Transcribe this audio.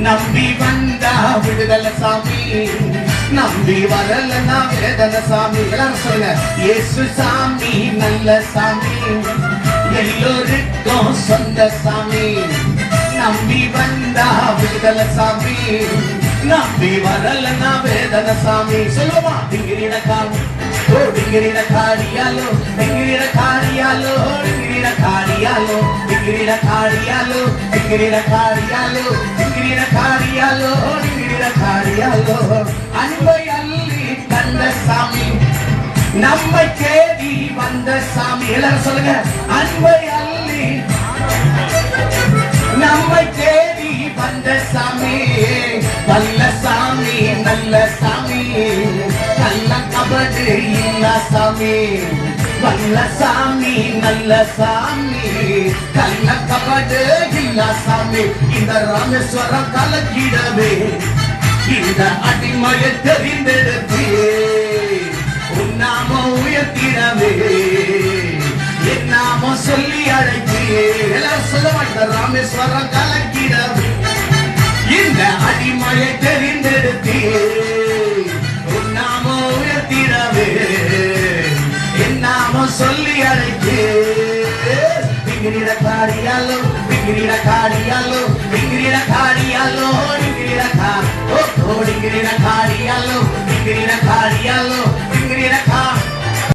நம்பி வந்தா விடுதலை சாமி, நம்பி வரலன்னா வேதனை சாமி. எல்லாரும் சொல்லுங்க, இயேசு சாமி நல்ல சாமி, எல்லோருக்கும் சொந்த சாமி. நம்பி வந்தா விடுதலை சாமி, நம்பி வரலன்னா வேதனை சாமி. சொல்லுமா, டிங்கிரிட காமி, ஓ டிங்கிரிட காரியாலோ, டிங்கிரிட காரியாலோ, டிங்கிரிட காரியாலோ, டிங்கிரிட காரியாலோ, டிங்கிரிட காரியாலோ, டிங்கிரிட காரியாலோ, டிங்கிரிட காரியாலோ. அன்பை அள்ளி தந்த சாமி, நம்மை தேடி வந்த சாமி. எல்லாரும் சொல்லுங்க, அன்பை அள்ளி நம்மை தேடி வந்த சாமி. நல்ல சாமி, நல்ல சாமி, நல்ல கபடு இல்ல சாமி. நல்ல சாமி, நல்ல சாமி, நல்ல கபடு இல்ல சாமி. இந்த ராமேஸ்வரம் கலக்கிடவே இந்த அடிமையை தெரிந்தெடுத்து உன்னாம உயர்த்திடவே என் நாம சொல்லி அழைத்து. எல்லாரும் சொல்லுவா, இந்த ராமேஸ்வரம் கலக்கிடவே இந்த அடிமையை தெரிந்தெடுத்து உன்னாம உயர்த்திடவே என் நாம சொல்லி அழைத்து. டிங்கிரிட காரியாலோ, டிங்கிரிட காரியாலோ, டிங்கிரிட காரியாலோ, டிங்கிரிட கார், ஓ டிங்கிரிட காரியாலோ, டிங்கிரிட காரியாலோ, டிங்கிரிட கார்.